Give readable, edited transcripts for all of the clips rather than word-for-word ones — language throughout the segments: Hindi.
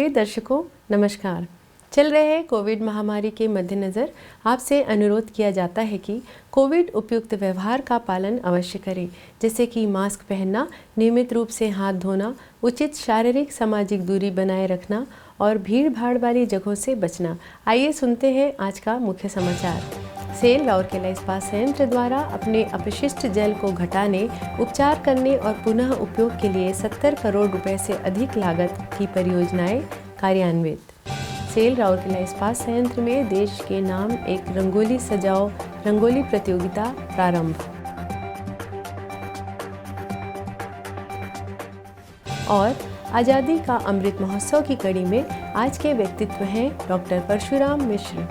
प्रिय दर्शकों नमस्कार। चल रहे कोविड महामारी के मद्देनज़र आपसे अनुरोध किया जाता है कि कोविड उपयुक्त व्यवहार का पालन अवश्य करें, जैसे कि मास्क पहनना, नियमित रूप से हाथ धोना, उचित शारीरिक सामाजिक दूरी बनाए रखना और भीड़ भाड़ वाली जगहों से बचना। आइए सुनते हैं आज का मुख्य समाचार। सेल राउरकेला इस्पात संयंत्र द्वारा अपने अपशिष्ट जल को घटाने, उपचार करने और पुनः उपयोग के लिए 70 करोड़ रुपए से अधिक लागत की परियोजनाएं कार्यान्वित। सेल राउरकेला इस्पात संयंत्र में देश के नाम एक रंगोली सजाओ रंगोली प्रतियोगिता प्रारंभ। और आज़ादी का अमृत महोत्सव की कड़ी में आज के व्यक्तित्व हैं डॉक्टर परशुराम मिश्र।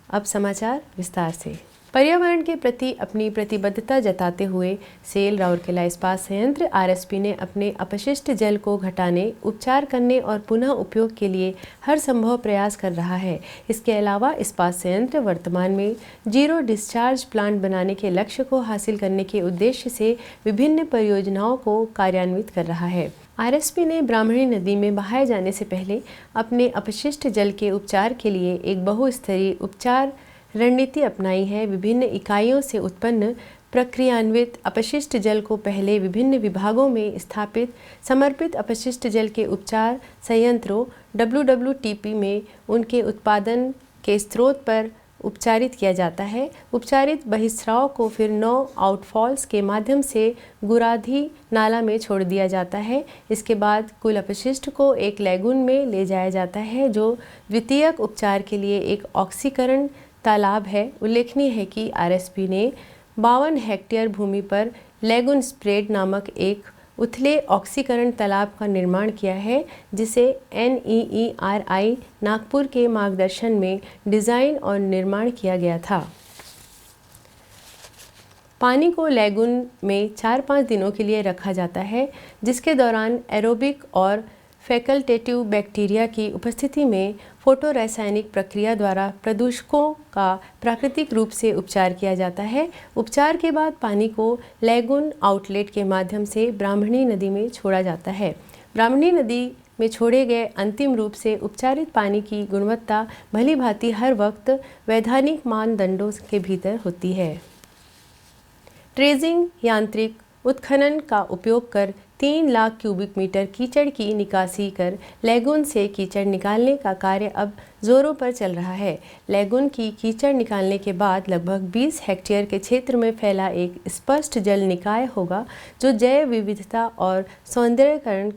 अब समाचार विस्तार से। पर्यावरण के प्रति अपनी प्रतिबद्धता जताते हुए सेल राउरकेला इस्पात संयंत्र आरएसपी ने अपने अपशिष्ट जल को घटाने, उपचार करने और पुनः उपयोग के लिए हर संभव प्रयास कर रहा है। इसके अलावा इस्पात संयंत्र वर्तमान में जीरो डिस्चार्ज प्लांट बनाने के लक्ष्य को हासिल करने के उद्देश्य से विभिन्न परियोजनाओं को कार्यान्वित कर रहा है। आरएसपी ने ब्राह्मणी नदी में बहाए जाने से पहले अपने अपशिष्ट जल के उपचार के लिए एक बहुस्तरीय उपचार रणनीति अपनाई है। विभिन्न इकाइयों से उत्पन्न प्रक्रियान्वित अपशिष्ट जल को पहले विभिन्न विभागों में स्थापित समर्पित अपशिष्ट जल के उपचार संयंत्रों WWTP में उनके उत्पादन के स्रोत पर उपचारित किया जाता है। उपचारित बहिस्राव को फिर 9 आउटफॉल्स के माध्यम से गुराधी नाला में छोड़ दिया जाता है। इसके बाद कुल अपशिष्ट को एक लैगून में ले जाया जाता है, जो द्वितीयक उपचार के लिए एक ऑक्सीकरण तालाब है। उल्लेखनीय है कि आरएसपी ने 52 हेक्टेयर भूमि पर लैगून स्प्रेड नामक एक उथले ऑक्सीकरण तालाब का निर्माण किया है, जिसे NEERI नागपुर के मार्गदर्शन में डिज़ाइन और निर्माण किया गया था। पानी को लैगून में 4-5 दिनों के लिए रखा जाता है, जिसके दौरान एरोबिक और फैकल्टेटिव बैक्टीरिया की उपस्थिति में फोटो रासायनिक प्रक्रिया द्वारा प्रदूषकों का प्राकृतिक रूप से उपचार किया जाता है। उपचार के बाद पानी को लैगून आउटलेट के माध्यम से ब्राह्मणी नदी में छोड़ा जाता है। ब्राह्मणी नदी में छोड़े गए अंतिम रूप से उपचारित पानी की गुणवत्ता भली भांति हर वक्त वैधानिक मानदंडों के भीतर होती है। ट्रेजिंग यांत्रिक उत्खनन का उपयोग कर 3 लाख क्यूबिक मीटर कीचड़ की निकासी कर लैगून से कीचड़ निकालने का कार्य अब जोरों पर चल रहा है। लैगून की कीचड़ निकालने के बाद लगभग 20 हेक्टेयर के क्षेत्र में फैला एक स्पष्ट जल निकाय होगा, जो जैव विविधता और सौंदर्यीकरण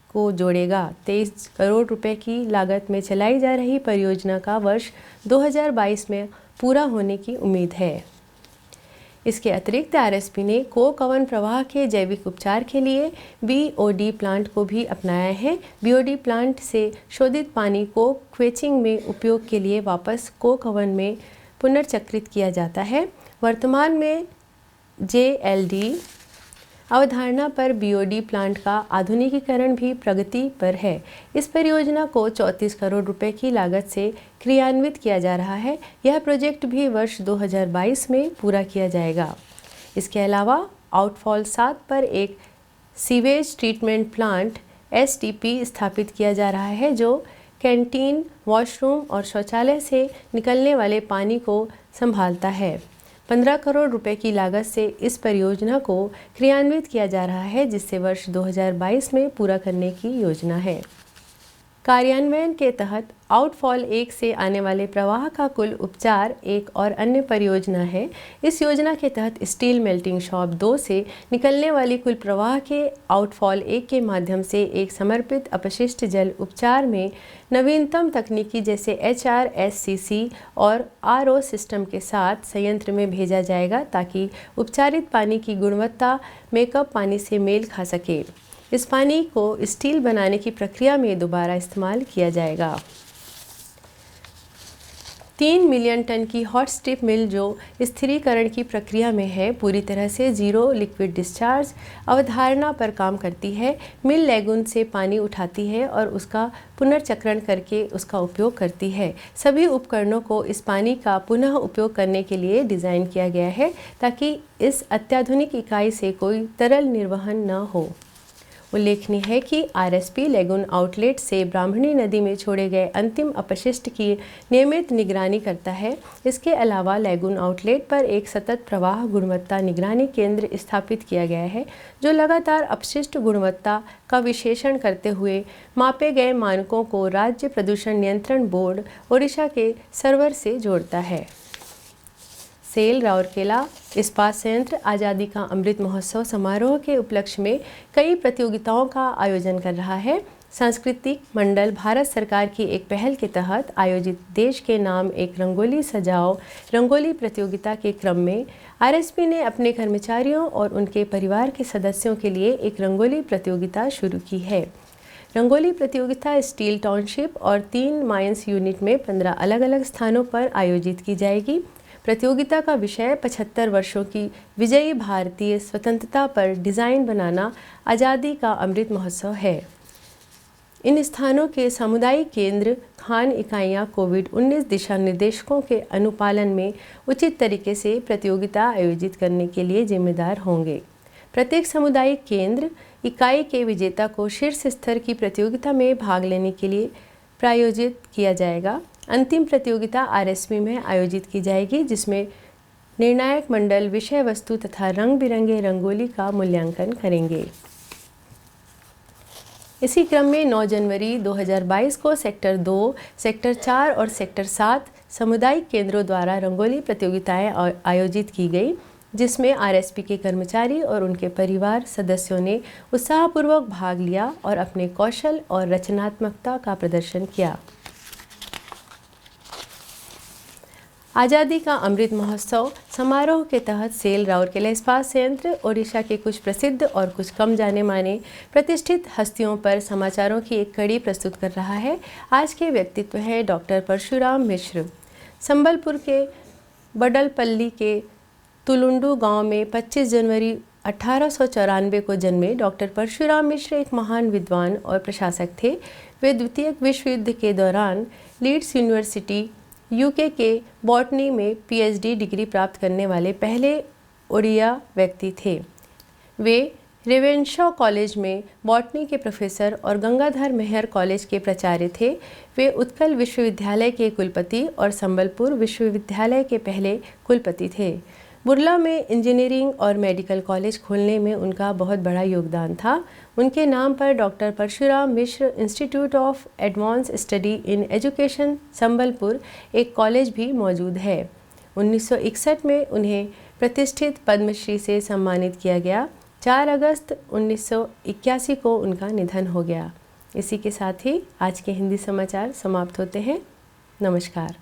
को जोड़ेगा। 23 करोड़ रुपए की लागत में चलाई जा रही परियोजना का वर्ष 2022 में पूरा होने की उम्मीद है। इसके अतिरिक्त आरएसपी ने कोक ओवन प्रवाह के जैविक उपचार के लिए BOD प्लांट को भी अपनाया है। BOD प्लांट से शोधित पानी को क्वेचिंग में उपयोग के लिए वापस कोक ओवन में पुनर्चक्रित किया जाता है। वर्तमान में JLD अवधारणा पर BOD प्लांट का आधुनिकीकरण भी प्रगति पर है। इस परियोजना को 34 करोड़ रुपए की लागत से क्रियान्वित किया जा रहा है। यह प्रोजेक्ट भी वर्ष 2022 में पूरा किया जाएगा। इसके अलावा आउटफॉल 7 पर एक सीवेज ट्रीटमेंट प्लांट STP स्थापित किया जा रहा है, जो कैंटीन, वॉशरूम और शौचालय से निकलने वाले पानी को संभालता है। 15 करोड़ रुपए की लागत से इस परियोजना को क्रियान्वित किया जा रहा है, जिससे वर्ष 2022 में पूरा करने की योजना है। कार्यान्वयन के तहत आउटफॉल 1 से आने वाले प्रवाह का कुल उपचार एक और अन्य परियोजना है। इस योजना के तहत स्टील मेल्टिंग शॉप 2 से निकलने वाली कुल प्रवाह के आउटफॉल 1 के माध्यम से एक समर्पित अपशिष्ट जल उपचार में नवीनतम तकनीकी जैसे HRSCC और RO सिस्टम के साथ संयंत्र में भेजा जाएगा, ताकि उपचारित पानी की गुणवत्ता मेकअप पानी से मेल खा सके। इस पानी को स्टील बनाने की प्रक्रिया में दोबारा इस्तेमाल किया जाएगा। 3 मिलियन टन की हॉट स्ट्रिप मिल जो स्थिरीकरण की प्रक्रिया में है, पूरी तरह से जीरो लिक्विड डिस्चार्ज अवधारणा पर काम करती है। मिल लैगून से पानी उठाती है और उसका पुनर्चक्रण करके उसका उपयोग करती है। सभी उपकरणों को इस पानी का पुनः उपयोग करने के लिए डिज़ाइन किया गया है ताकि इस अत्याधुनिक इकाई से कोई तरल निर्वहन न हो। उल्लेखनीय है कि आरएसपी लैगून आउटलेट से ब्राह्मणी नदी में छोड़े गए अंतिम अपशिष्ट की नियमित निगरानी करता है। इसके अलावा लैगून आउटलेट पर एक सतत प्रवाह गुणवत्ता निगरानी केंद्र स्थापित किया गया है जो लगातार अपशिष्ट गुणवत्ता का विश्लेषण करते हुए मापे गए मानकों को राज्य प्रदूषण नियंत्रण बोर्ड ओडिशा के सर्वर से जोड़ता है। सेल राउरकेला इस्पात संयंत्र आज़ादी का अमृत महोत्सव समारोह के उपलक्ष्य में कई प्रतियोगिताओं का आयोजन कर रहा है। सांस्कृतिक मंडल भारत सरकार की एक पहल के तहत आयोजित देश के नाम एक रंगोली सजाओ रंगोली प्रतियोगिता के क्रम में आरएसपी ने अपने कर्मचारियों और उनके परिवार के सदस्यों के लिए एक रंगोली प्रतियोगिता शुरू की है। रंगोली प्रतियोगिता स्टील टाउनशिप और 3 माइंस यूनिट में 15 अलग अलग स्थानों पर आयोजित की जाएगी। प्रतियोगिता का विषय 75 वर्षों की विजयी भारतीय स्वतंत्रता पर डिज़ाइन बनाना आज़ादी का अमृत महोत्सव है। इन स्थानों के सामुदायिक केंद्र खान इकाइयाँ कोविड-19 दिशा निर्देशों के अनुपालन में उचित तरीके से प्रतियोगिता आयोजित करने के लिए जिम्मेदार होंगे। प्रत्येक सामुदायिक केंद्र इकाई के विजेता को शीर्ष स्तर की प्रतियोगिता में भाग लेने के लिए प्रायोजित किया जाएगा। अंतिम प्रतियोगिता आरएसपी में आयोजित की जाएगी जिसमें निर्णायक मंडल विषय वस्तु तथा रंग बिरंगे रंगोली का मूल्यांकन करेंगे। इसी क्रम में 9 जनवरी 2022 को सेक्टर 2, सेक्टर 4 और सेक्टर 7 सामुदायिक केंद्रों द्वारा रंगोली प्रतियोगिताएं आयोजित की गई जिसमें आरएसपी के कर्मचारी और उनके परिवार सदस्यों ने उत्साहपूर्वक भाग लिया और अपने कौशल और रचनात्मकता का प्रदर्शन किया। आज़ादी का अमृत महोत्सव समारोह के तहत सेल राउरकेला इस्पात संयंत्र ओडिशा के कुछ प्रसिद्ध और कुछ कम जाने माने प्रतिष्ठित हस्तियों पर समाचारों की एक कड़ी प्रस्तुत कर रहा है। आज के व्यक्तित्व हैं डॉक्टर परशुराम मिश्र। संबलपुर के बडलपल्ली के तुलुंडू गांव में 25 जनवरी 1894 को जन्मे डॉक्टर परशुराम मिश्र एक महान विद्वान और प्रशासक थे। वे द्वितीय विश्व युद्ध के दौरान लीड्स यूनिवर्सिटी यूके के बॉटनी में पीएचडी डिग्री प्राप्त करने वाले पहले ओडिया व्यक्ति थे। वे रेवेनशॉ कॉलेज में बॉटनी के प्रोफेसर और गंगाधर मेहर कॉलेज के प्राचार्य थे। वे उत्कल विश्वविद्यालय के कुलपति और संबलपुर विश्वविद्यालय के पहले कुलपति थे। बुर्ला में इंजीनियरिंग और मेडिकल कॉलेज खोलने में उनका बहुत बड़ा योगदान था। उनके नाम पर doctor Parshuram Mishra institute of advance study in education Sambalpur एक कॉलेज भी मौजूद है। 1961 में उन्हें प्रतिष्ठित पद्मश्री से सम्मानित किया गया। 4 अगस्त 1981 को उनका निधन हो गया। इसी के साथ ही आज के हिंदी समाचार समाप्त होते हैं। नमस्कार।